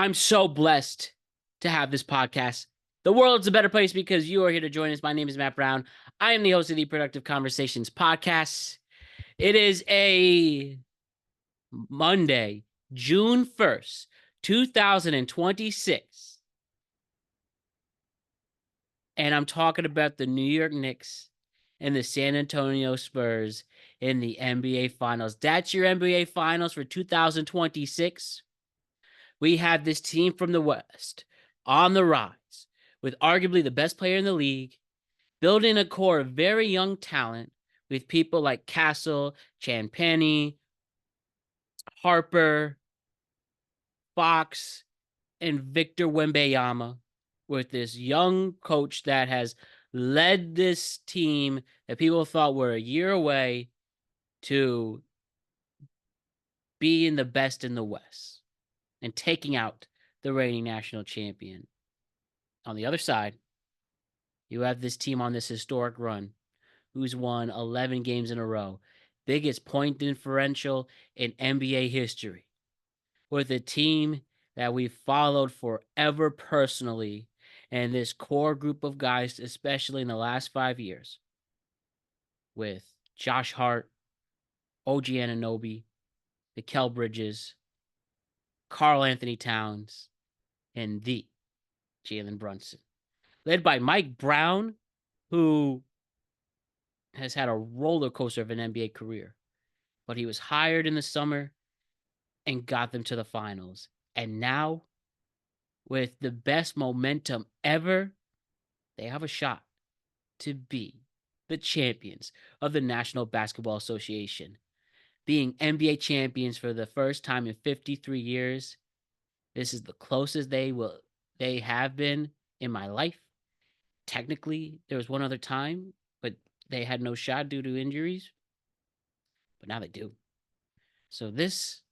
I'm so blessed to have this podcast. The world's a better place because you are here to join us. My name is Matt Brown. I am the host of the Productive Conversations podcast. It is a Monday, June 1st, 2026. And I'm talking about the New York Knicks and the San Antonio Spurs in the NBA Finals. That's your NBA Finals for 2026. We have this team from the West on the rise with arguably the best player in the league, building a core of very young talent with people like Castle, Champagny, Harper, Fox, and Victor Wembanyama, with this young coach that has led this team that people thought were a year away to being the best in the West and taking out the reigning national champion. On the other side, you have this team on this historic run who's won 11 games in a row, biggest point differential in NBA history, with a team that we've followed forever personally, and this core group of guys, especially in the last 5 years, with Josh Hart, OG Anunoby, Mikal Bridges, Karl Anthony Towns, and the Jalen Brunson, led by Mike Brown, who has had a roller coaster of an NBA career, but he was hired in the summer and got them to the finals. And now, with the best momentum ever, they have a shot to be the champions of the National Basketball Association. Being NBA champions for the first time in 53 years, this is the closest they have been in my life. Technically, there was one other time, but they had no shot due to injuries. But now they do. So this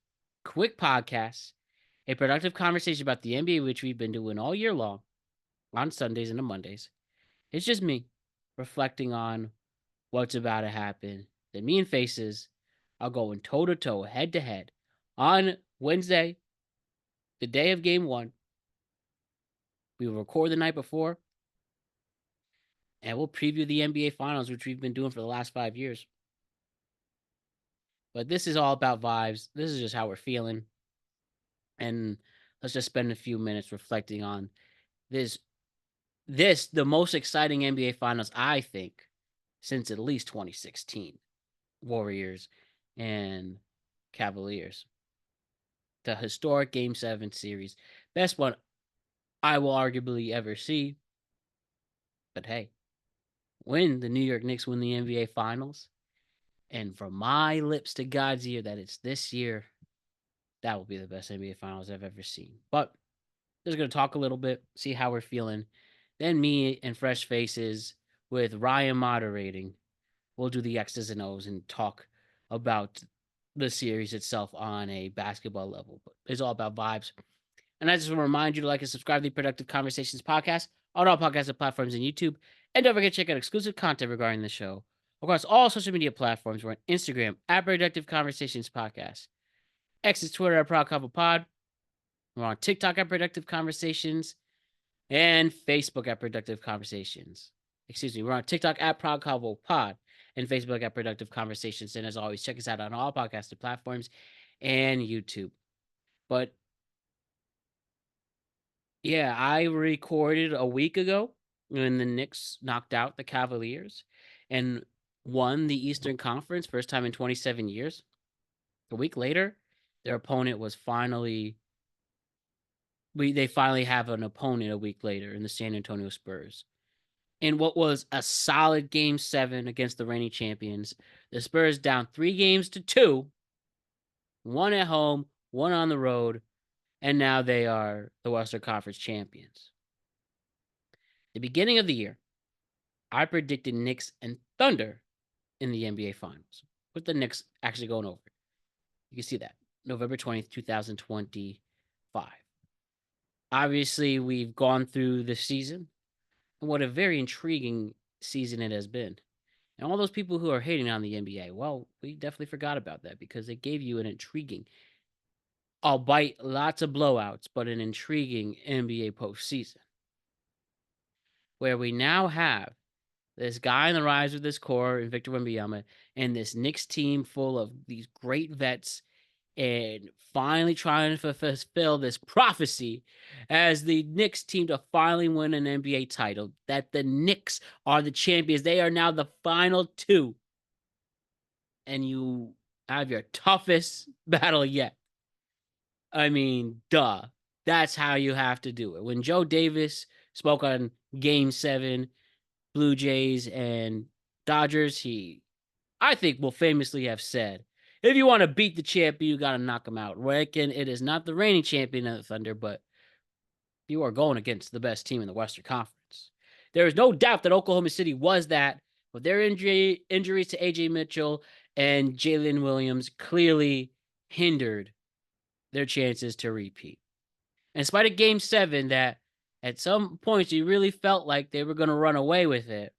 quick podcast, a productive conversation about the NBA, which we've been doing all year long on Sundays and on Mondays. It's just me reflecting on what's about to happen. Then me and Faces are going toe to toe, head to head on Wednesday, the day of game one. We will record the night before and we'll preview the NBA Finals, which we've been doing for the last 5 years. But this is all about vibes. This is just how we're feeling. And let's just spend a few minutes reflecting on this the most exciting NBA Finals, I think, since at least 2016. Warriors and Cavaliers. The historic Game 7 series. Best one I will arguably ever see. But hey, when the New York Knicks win the NBA Finals, and from my lips to God's ear that it's this year, that will be the best NBA Finals I've ever seen. But just going to talk a little bit, see how we're feeling. Then me and Fresh Faces with Ryan moderating. We'll do the X's and O's and talk about the series itself on a basketball level. But it's all about vibes. And I just want to remind you to like and subscribe to the Productive Conversations podcast on all podcasting platforms and YouTube. And don't forget to check out exclusive content regarding the show across all social media platforms. We're on Instagram at Productive Conversations Podcast. X is Twitter at Proud Couple Pod. We're on TikTok at Productive Conversations and Facebook at Productive Conversations. Excuse me. We're on TikTok at Proud Couple Pod and Facebook at Productive Conversations. And as always, check us out on all podcasting platforms and YouTube. But yeah, I recorded a week ago when the Knicks knocked out the Cavaliers and won the Eastern Conference, first time in 27 years. A week later, their opponent was they finally have an opponent a week later in the San Antonio Spurs. In what was a solid Game 7 against the reigning champions, the Spurs down 3-2, one at home, one on the road, and now they are the Western Conference champions. The beginning of the year, I predicted Knicks and Thunder in the NBA Finals, with the Knicks actually going over. You can see that. November 20th, 2025. Obviously, we've gone through the season, and what a very intriguing season it has been. And all those people who are hating on the NBA, well, we definitely forgot about that because it gave you an intriguing albeit lots of blowouts, but an intriguing NBA postseason where we now have this guy on the rise with this core and Victor Wembanyama and this Knicks team full of these great vets and finally trying to fulfill this prophecy as the Knicks team to finally win an NBA title, that the Knicks are the champions. They are now the final two. And you have your toughest battle yet. I mean, duh. That's how you have to do it. When Joe Davis spoke on Game 7, Blue Jays and Dodgers, I think, will famously have said, if you want to beat the champion, you got to knock him out. Reckon it is not the reigning champion of the Thunder, but you are going against the best team in the Western Conference. There is no doubt that Oklahoma City was that, but their injuries to A.J. Mitchell and Jalen Williams clearly hindered their chances to repeat. In spite of Game 7, that at some points you really felt like they were going to run away with it,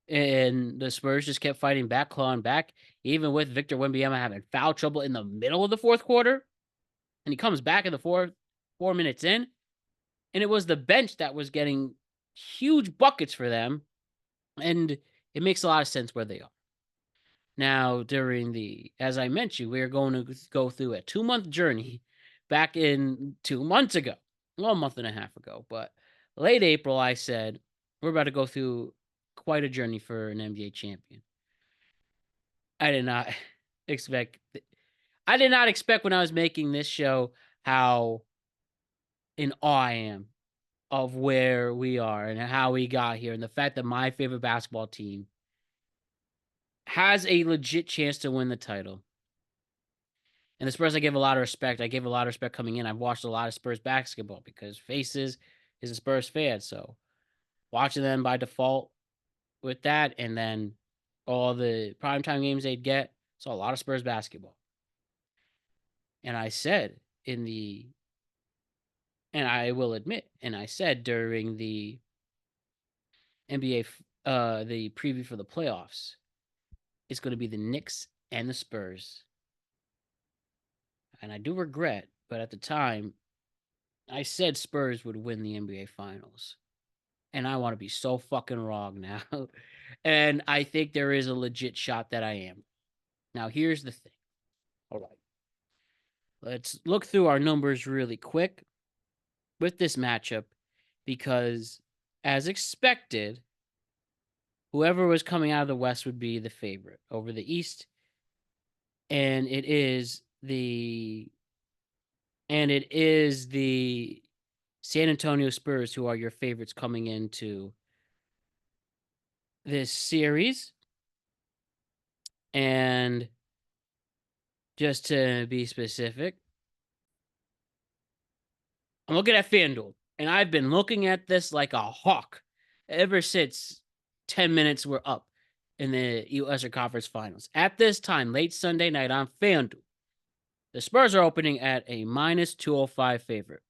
and the Spurs just kept fighting back, clawing back, even with Victor Wembanyama having foul trouble in the middle of the fourth quarter. And he comes back in the 4 minutes in, and it was the bench that was getting huge buckets for them. And it makes a lot of sense where they are. Now, as I mentioned, we are going to go through a 2-month journey back in 2 months ago, well, a month and a half ago. But late April, I said, we're about to go through quite a journey for an NBA champion. I did not expect when I was making this show how in awe I am of where we are and how we got here, and the fact that my favorite basketball team has a legit chance to win the title. And the Spurs, I give a lot of respect. I gave a lot of respect coming in. I've watched a lot of Spurs basketball because Faces is a Spurs fan. So watching them by default with that, and then all the primetime games they'd get, saw a lot of Spurs basketball. And I said and I will admit, and I said during the NBA, the preview for the playoffs, it's going to be the Knicks and the Spurs. And I do regret, but at the time, I said Spurs would win the NBA Finals. And I want to be so fucking wrong now. And I think there is a legit shot that I am. Now, here's the thing. All right. Let's look through our numbers really quick with this matchup because, as expected, whoever was coming out of the West would be the favorite over the East. And it is the San Antonio Spurs who are your favorites coming into this series. And just to be specific, I'm looking at FanDuel, and I've been looking at this like a hawk ever since 10 minutes were up in the Western Conference Finals. At this time, late Sunday night on FanDuel, the Spurs are opening at a minus 205 favorite.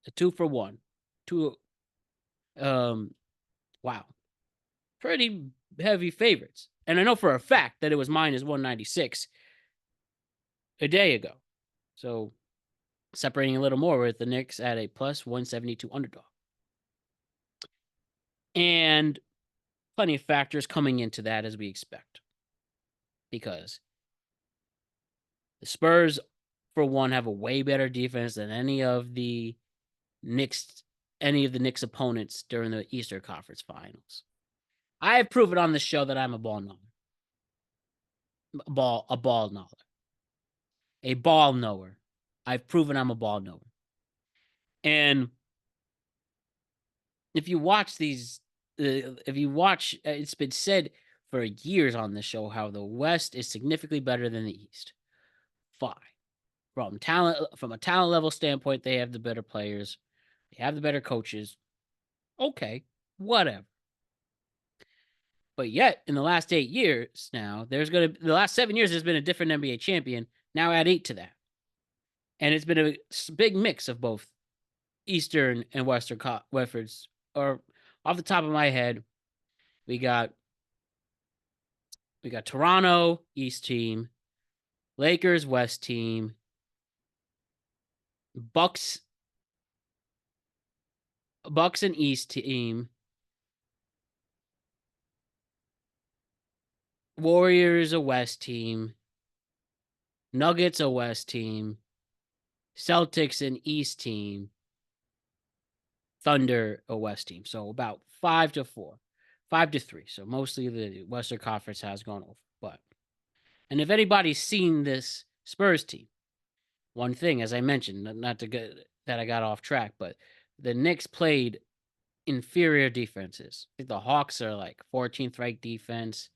A 2-for-1. Wow. Pretty heavy favorites. And I know for a fact that it was minus 196 a day ago. So separating a little more with the Knicks at a plus 172 underdog. And plenty of factors coming into that as we expect. Because the Spurs, for one, have a way better defense than any of the Knicks opponents during the Eastern Conference Finals. I have proven on the show that I'm a ball knower. A ball knower. I've proven I'm a ball knower. And if you watch it's been said for years on this show how the West is significantly better than the East. Fine. From a talent level standpoint, they have the better players. They have the better coaches. Okay, whatever. But yet, in the last 8 years now, the last 7 years, there's been a different NBA champion. Now add 8 to that. And it's been a big mix of both Eastern and Western Weffords. Or off the top of my head, we got Toronto, East team, Lakers, West team, Bucks and East team. Warriors a West team. Nuggets a West team. Celtics an East team. Thunder a West team. So about 5-4. 5-3. So mostly the Western Conference has gone over. And if anybody's seen this Spurs team, one thing, as I mentioned, not to get that I got off track, but the Knicks played inferior defenses. I think the Hawks are like 14th ranked defense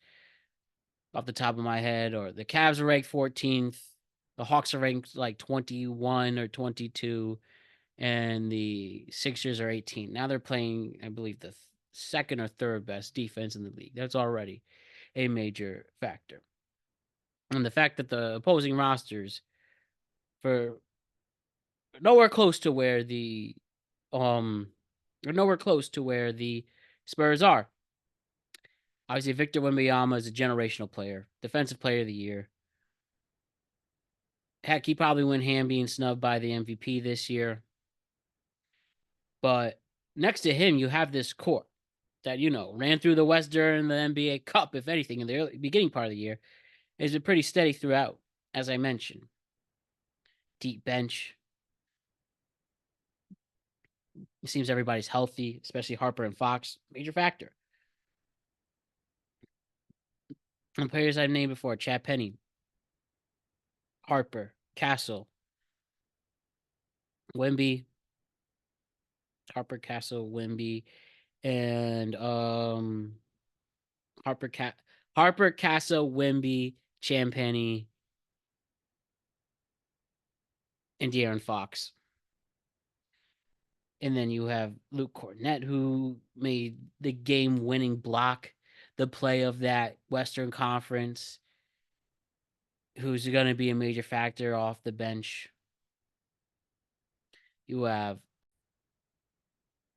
off the top of my head, or the Cavs are ranked 14th. The Hawks are ranked like 21 or 22, and the Sixers are 18. Now they're playing, I believe, the second or third best defense in the league. That's already a major factor. And the fact that the opposing rosters for nowhere close to where the Spurs are. Obviously, Victor Wembanyama is a generational player, defensive player of the year. Heck, he probably went hand being snubbed by the MVP this year. But next to him, you have this core that, ran through the West during the NBA Cup, if anything, in the beginning part of the year. Has been pretty steady throughout, as I mentioned. Deep bench. It seems everybody's healthy, especially Harper and Fox. Major factor. And players I've named before, Chad Penny, Harper, Castle, Wemby, Harper, Castle, Wemby, and Harper, Castle, Wemby, Champagny, and De'Aaron Fox. And then you have Luke Cornett, who made the game-winning block, the play of that Western Conference, who's going to be a major factor off the bench. You have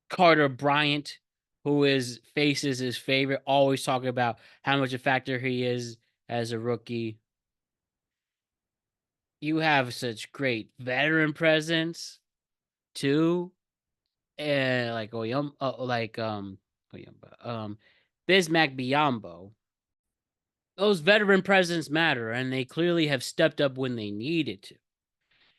Carter Bryant, who faces his favorite, always talking about how much a factor he is as a rookie. You have such great veteran presence too, and like Bismack Biyombo. Those veteran presence matter, and they clearly have stepped up when they needed to.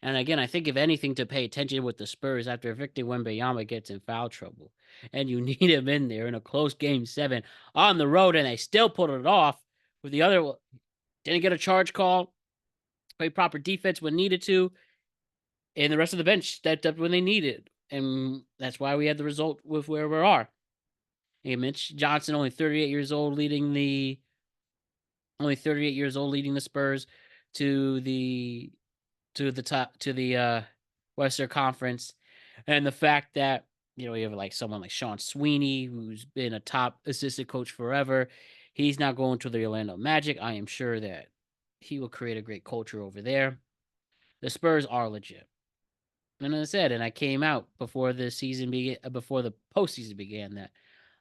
And again, I think if anything to pay attention with the Spurs after Victor Wembanyama gets in foul trouble, and you need him in there in a close game 7 on the road, and they still put it off with the other. Didn't get a charge call, played proper defense when needed to, and the rest of the bench stepped up when they needed, and that's why we had the result with where we are. And Mitch Johnson, only 38 years old, leading the Spurs to the Western Conference, and the fact that you have like someone like Sean Sweeney, who's been a top assistant coach forever. He's now going to the Orlando Magic. I am sure that he will create a great culture over there. The Spurs are legit. And as I said, and I came out before the postseason began, that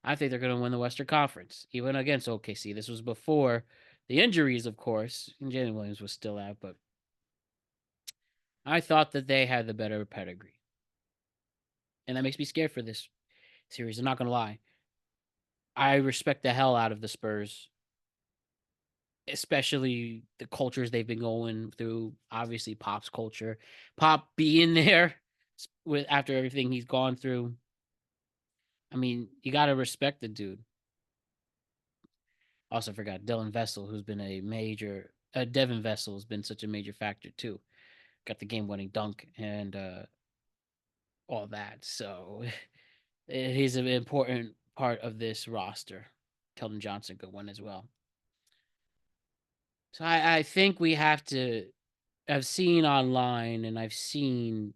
I think they're going to win the Western Conference, even against OKC. This was before the injuries, of course, and Jalen Williams was still out, but I thought that they had the better pedigree. And that makes me scared for this series. I'm not going to lie. I respect the hell out of the Spurs, especially the cultures they've been going through. Obviously, Pop's culture. Pop being there after everything he's gone through. I mean, you got to respect the dude. Also forgot Dylan Vessel, who's been a major. Devin Vessel has been such a major factor too. Got the game-winning dunk and all that. So he's an important part of this roster. Keldon Johnson, good one as well. So I think we have to. I've seen online and I've seen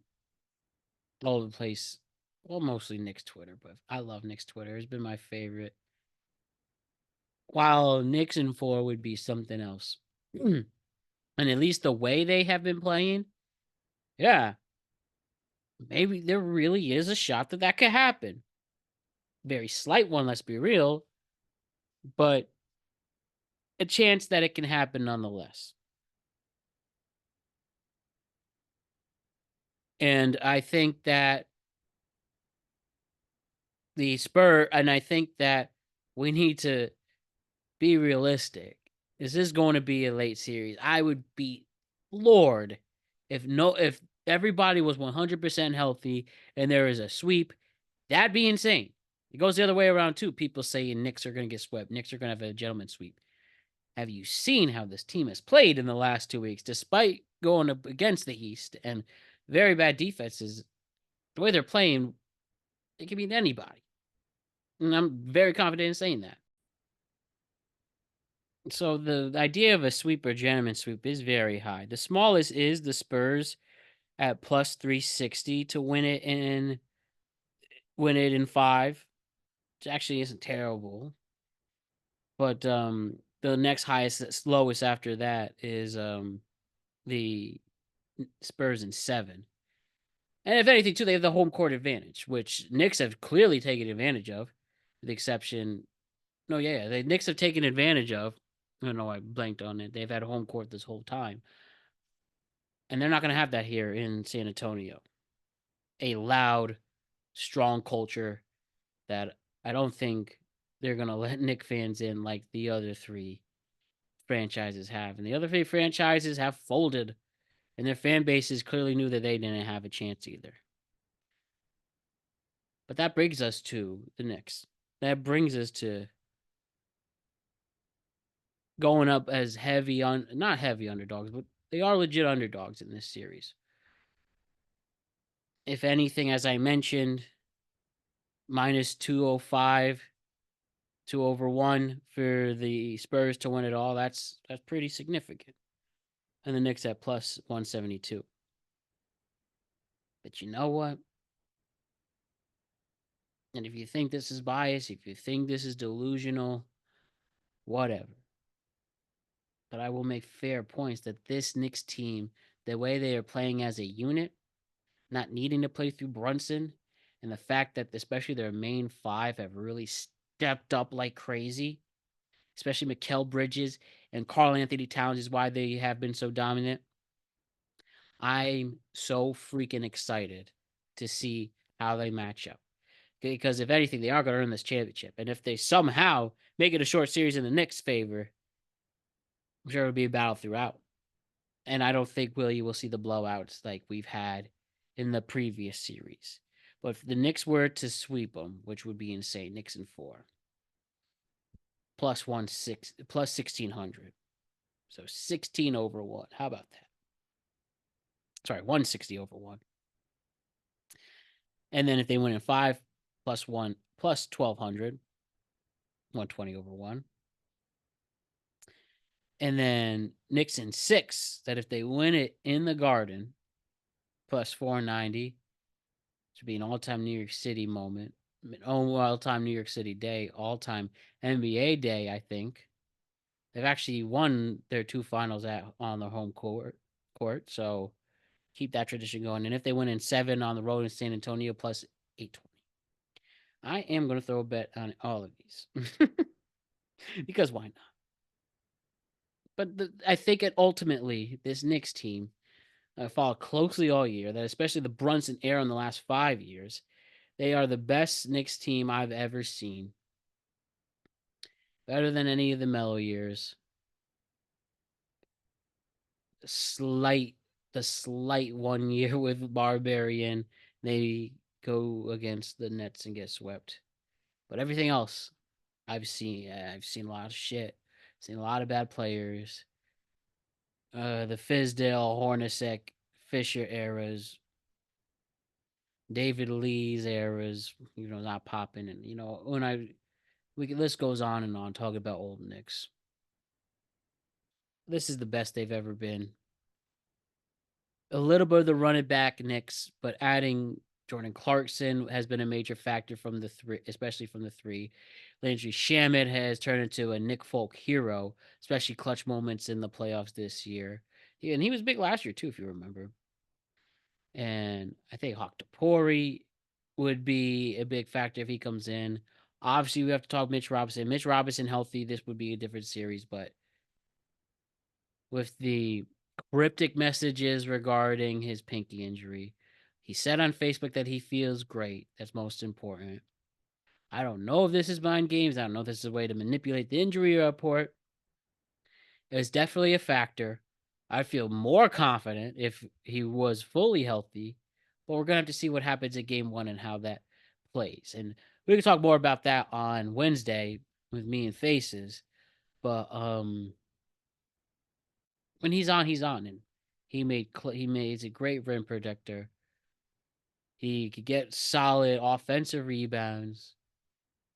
all over the place. Well, mostly Knicks Twitter, but I love Knicks Twitter. It's been my favorite. While Knicks in 4 would be something else. And at least the way they have been playing, yeah, maybe there really is a shot that could happen. Very slight one, let's be real, but a chance that it can happen nonetheless. And I think that I think that we need to be realistic. Is this going to be a late series? I would be floored if everybody was 100% healthy and there is a sweep. That'd be insane. It goes the other way around too. People saying Knicks are going to get swept. Knicks are going to have a gentleman sweep. Have you seen how this team has played in the last 2 weeks, despite going up against the East and very bad defenses? The way they're playing, it can beat anybody. And I'm very confident in saying that. So the idea of a sweep or gentleman sweep is very high. The smallest is the Spurs at plus 360 to win it in 5, which actually isn't terrible. But the next highest lowest after that is the Spurs in 7. And if anything, too, they have the home court advantage, which Knicks have clearly taken advantage of, with the exception. No, yeah, the Knicks have taken advantage of. I don't know, I blanked on it. They've had a home court this whole time. And they're not going to have that here in San Antonio. A loud, strong culture that I don't think they're going to let Knick fans in like the other 3 franchises have. And the other 3 franchises have folded, and their fan bases clearly knew that they didn't have a chance either. But that brings us to the Knicks. That brings us to going up as not heavy underdogs, but they are legit underdogs in this series. If anything, as I mentioned, minus 205, 2/1 for the Spurs to win it all. That's pretty significant. And the Knicks at plus 172. But you know what? And if you think this is biased, if you think this is delusional, whatever. But I will make fair points that this Knicks team, the way they are playing as a unit, not needing to play through Brunson, and the fact that especially their main 5 have really stepped up like crazy, especially Mikal Bridges and Karl Anthony Towns is why they have been so dominant. I'm so freaking excited to see how they match up. Because if anything, they are going to earn this championship. And if they somehow make it a short series in the Knicks' favor, I'm sure it'll be a battle throughout. And I don't think you will see the blowouts like we've had in the previous series. But if the Knicks were to sweep them, which would be insane, Knicks in 4, plus 1,600. So 16/1. How about that? Sorry, 160/1. And then if they win in 5, plus 1,200. 120/1. And then Knicks in 6, that if they win it in the Garden, plus 490. Should be an all-time New York City moment. All-time New York City day, all-time NBA day, I think. They've actually won their 2 finals on their home court, so keep that tradition going. And if they win in 7 on the road in San Antonio, plus 820. I am going to throw a bet on all of these. Because why not? But I think ultimately, this Knicks team followed closely all year, that especially the Brunson era in the last 5 years, they are the best Knicks team I've ever seen. Better than any of the Melo years. The slight 1 year with Barbarian, they go against the Nets and get swept. But everything else, I've seen a lot of shit. Seen a lot of bad players. The Fizdale, Hornacek, Fisher eras, David Lee's eras, not popping. And, list goes on and on talking about old Knicks. This is the best they've ever been. A little bit of the run it back Knicks, but adding Jordan Clarkson has been a major factor from the 3, especially from the 3. Landry Shamet has turned into a Nick Folk hero, especially clutch moments in the playoffs this year. And he was big last year too, if you remember. And I think Hawk Toppori would be a big factor if he comes in. Obviously, we have to talk Mitch Robinson. Mitch Robinson healthy, this would be a different series, but with the cryptic messages regarding his pinky injury, He said on Facebook that he feels great. That's most important. I don't know if this is mind games. I don't know if this is a way to manipulate the injury report. It's definitely a factor. I'd feel more confident if he was fully healthy, but we're gonna have to see what happens in game 1 and how that plays. And we can talk more about that on Wednesday with me and Faces. But when he's on, and he's a great rim protector. He could get solid offensive rebounds.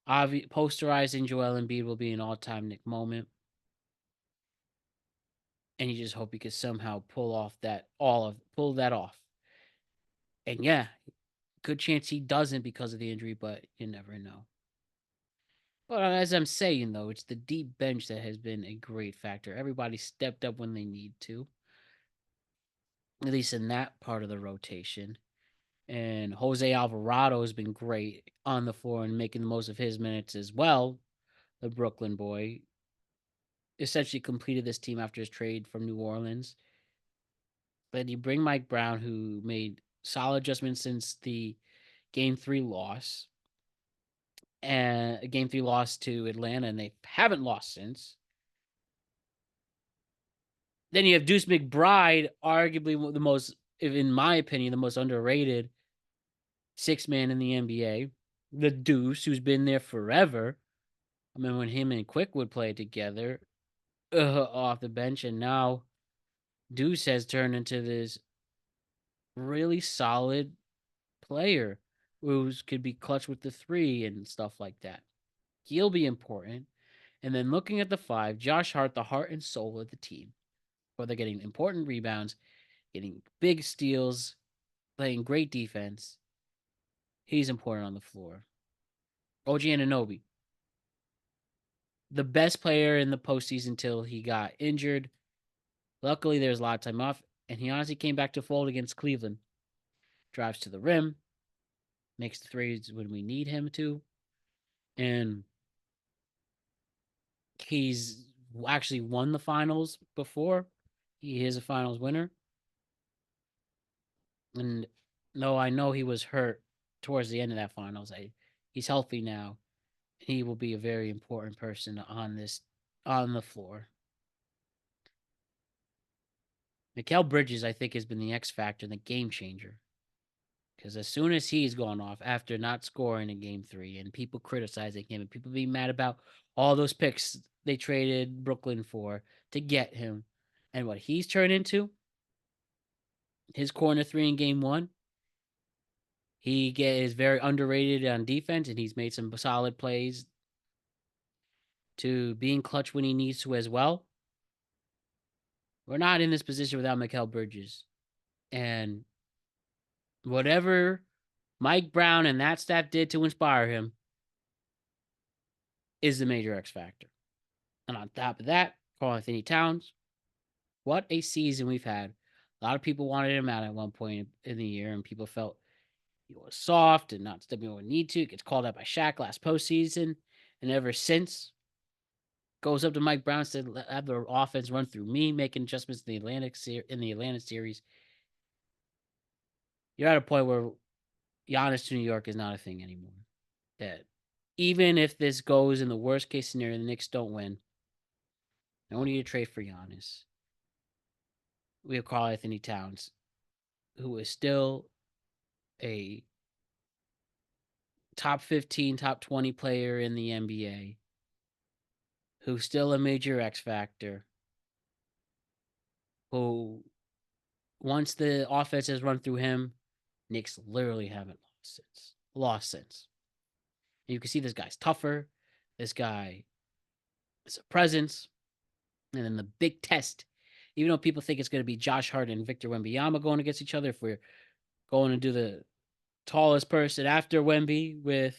Posterizing Joel Embiid will be an all-time Knick moment. And you just hope he could somehow pull that off. And yeah, good chance he doesn't because of the injury, but you never know. But as I'm saying though, it's the deep bench that has been a great factor. Everybody stepped up when they need to, at least in that part of the rotation. And Jose Alvarado has been great on the floor and making the most of his minutes as well. The Brooklyn boy essentially completed this team after his trade from New Orleans. But you bring Mike Brown, who made solid adjustments since the Game 3 loss, and a Game 3 loss to Atlanta, and they haven't lost since. Then you have Deuce McBride, arguably the most, in my opinion, the most underrated six man in the NBA. The Deuce, who's been there forever. I mean, when him and Quick would play together off the bench, and now Deuce has turned into this really solid player who could be clutch with the three and stuff like that. He'll be important. And then looking at the five, Josh Hart, the heart and soul of the team. Where they're getting important rebounds, getting big steals, playing great defense. He's important on the floor. OG Anunoby, the best player in the postseason until he got injured. Luckily, there's a lot of time off, and he honestly came back to fold against Cleveland. Drives to the rim, makes the threes when we need him to, and he's actually won the finals before. He is a finals winner. And though I know he was hurt towards the end of that finals, he's healthy now. He will be a very important person on the floor. Mikal Bridges, I think, has been the X factor, the game changer. Because as soon as he's gone off after not scoring in game 3 and people criticizing him and people being mad about all those picks they traded Brooklyn for to get him and what he's turned into, his corner 3 in game 1, he is very underrated on defense and he's made some solid plays to being clutch when he needs to as well. We're not in this position without Mikal Bridges. And whatever Mike Brown and that staff did to inspire him is the major X factor. And on top of that, Karl-Anthony Towns, what a season we've had. A lot of people wanted him out at one point in the year, and people felt he was soft and not stepping where he need to. Gets called out by Shaq last postseason, and ever since, goes up to Mike Brown and said, "Have the offense run through me, making adjustments in the Atlantic series." You're at a point where Giannis to New York is not a thing anymore. That even if this goes in the worst case scenario, the Knicks don't win, no need to trade for Giannis. We have Karl-Anthony Towns, who is still a top 15, top 20 player in the NBA, who's still a major X factor, who once the offense has run through him, Knicks literally haven't lost since. And you can see this guy's tougher. This guy is a presence. And then the big test, even though people think it's going to be Josh Hart and Victor Wembanyama going against each other, if we're going to do the tallest person after Wemby with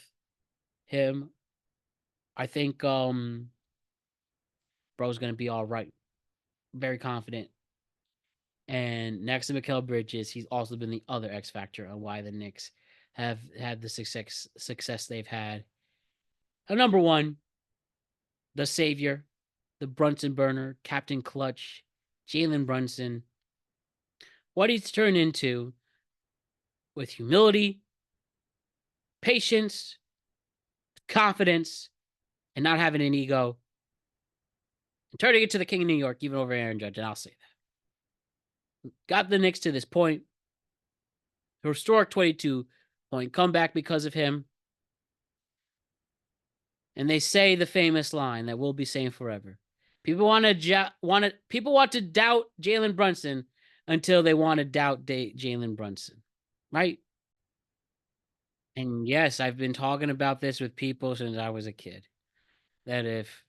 him, I think bro's going to be all right. Very confident. And next to Mikal Bridges, he's also been the other X factor on why the Knicks have had the success they've had. Number one, the savior, the Brunson burner, Captain Clutch, Jalen Brunson. What he's turned into with humility, patience, confidence, and not having an ego, and turning it to the king of New York, even over Aaron Judge. And I'll say that. Got the Knicks to this point. Historic 22-point comeback because of him. And they say the famous line that we'll be saying forever. People want to doubt Jalen Brunson until they want to doubt Jalen Brunson, right? And yes, I've been talking about this with people since I was a kid. That if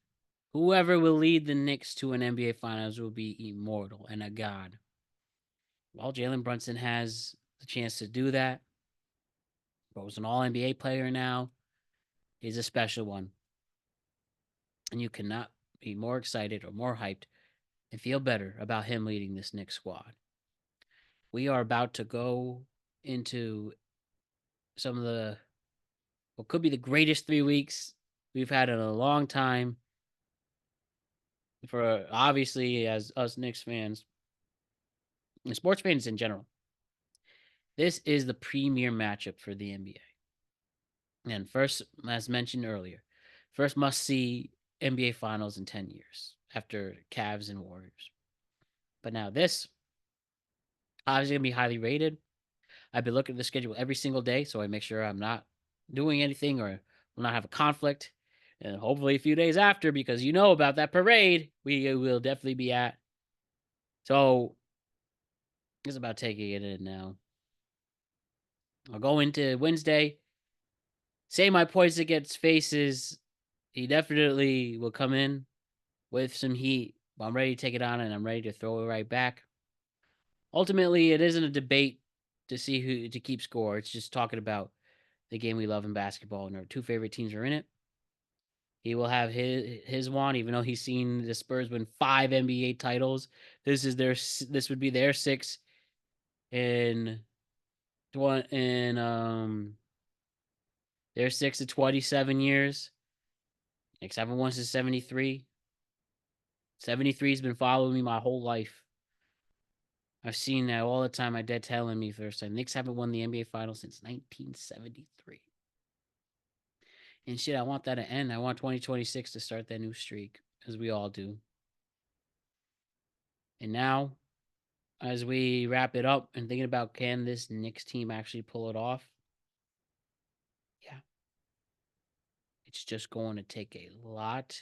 whoever will lead the Knicks to an NBA Finals will be immortal and a god. Well, Jalen Brunson has the chance to do that. He's an All NBA player now. He's a special one. And you cannot be more excited or more hyped and feel better about him leading this Knicks squad. We are about to go into some of what could be the greatest 3 weeks we've had in a long time. For obviously, as us Knicks fans and sports fans in general, this is the premier matchup for the NBA. And first, as mentioned earlier, first must see NBA Finals in 10 years after Cavs and Warriors. But now this obviously going to be highly rated. I've been looking at the schedule every single day, so I make sure I'm not doing anything or will not have a conflict. And hopefully a few days after, because you know about that parade, we will definitely be at. So it's about taking it in now. I'll go into Wednesday. Say my points against faces. He definitely will come in with some heat. I'm ready to take it on, and I'm ready to throw it right back. Ultimately, it isn't a debate to see who to keep score. It's just talking about the game we love in basketball, and our two favorite teams are in it. He will have his one, even though he's seen the Spurs win 5 NBA titles. This would be their 6 in their 6 to 27 years. Knicks haven't won since 73. 73's been following me my whole life. I've seen that all the time. My dad telling me first time. Knicks haven't won the NBA Finals since 1973. And shit, I want that to end. I want 2026 to start that new streak, as we all do. And now, as we wrap it up and thinking about can this Knicks team actually pull it off? Yeah. It's just going to take a lot.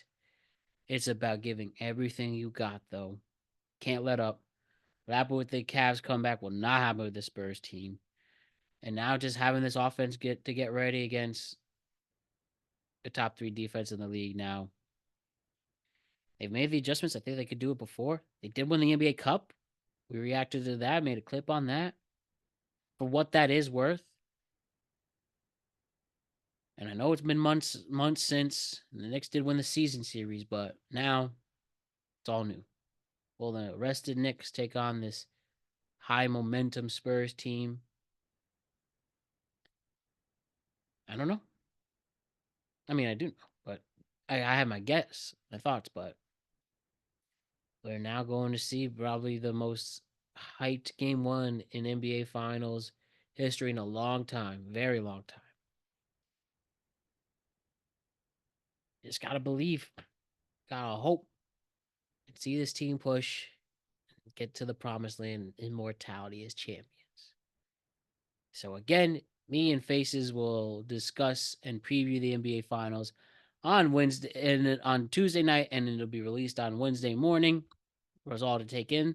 It's about giving everything you got, though. Can't let up. What happened with the Cavs comeback will not happen with the Spurs team. And now just having this offense get ready against the top 3 defense in the league now. They've made the adjustments. I think they could do it before. They did win the NBA Cup. We reacted to that, made a clip on that. For what that is worth. And I know it's been months since the Knicks did win the season series, but now it's all new. Will the rested Knicks take on this high momentum Spurs team? I don't know. I mean, I do know, but I have my guess, my thoughts, but we're now going to see probably the most hyped game 1 in NBA Finals history in a long time, very long time. Just gotta believe, gotta hope, and see this team push, and get to the promised land, immortality as champions. So again, me and Faces will discuss and preview the NBA Finals on Wednesday and on Tuesday night, and it'll be released on Wednesday morning for us all to take in.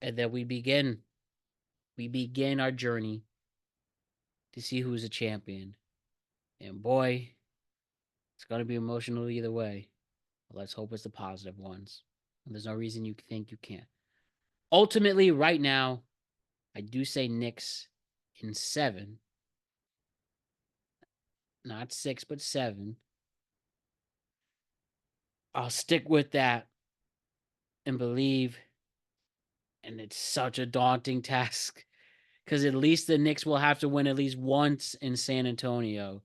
And then we begin our journey to see who's a champion. And boy, it's gonna be emotional either way. But let's hope it's the positive ones. And there's no reason you think you can't. Ultimately, right now, I do say Knicks in 7. Not 6, but 7. I'll stick with that and believe. And it's such a daunting task because at least the Knicks will have to win at least once in San Antonio.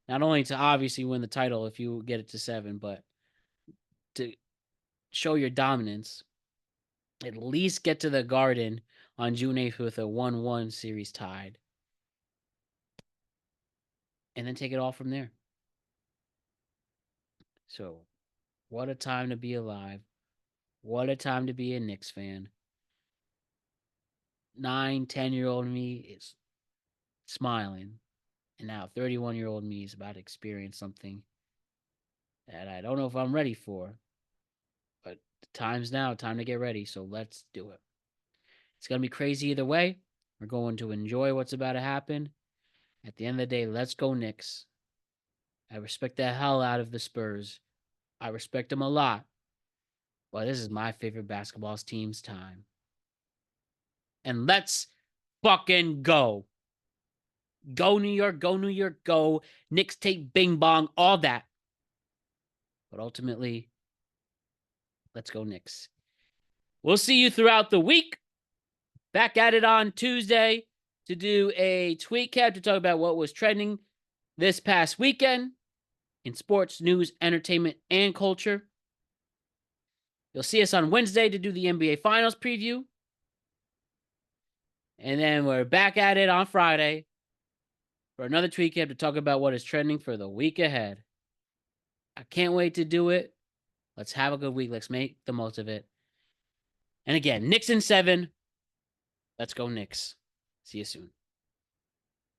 Not only to obviously win the title if you get it to 7, but to show your dominance. At least get to the Garden on June 8th with a 1-1 series tied. And then take it all from there. So, what a time to be alive. What a time to be a Knicks fan. 9, 10-year-old me is smiling. And now 31-year-old me is about to experience something that I don't know if I'm ready for. But the time's now, time to get ready. So let's do it. It's going to be crazy either way. We're going to enjoy what's about to happen. At the end of the day, let's go Knicks. I respect the hell out of the Spurs. I respect them a lot. But this is my favorite basketball team's time. And let's fucking go. Go New York, go New York, go. Knicks take bing bong, all that. But ultimately, let's go Knicks. We'll see you throughout the week. Back at it on Tuesday to do a tweet cap to talk about what was trending this past weekend in sports, news, entertainment, and culture. You'll see us on Wednesday to do the NBA Finals preview. And then we're back at it on Friday for another tweet cap to talk about what is trending for the week ahead. I can't wait to do it. Let's have a good week. Let's make the most of it. And again, Knicks in 7. Let's go Knicks. See you soon.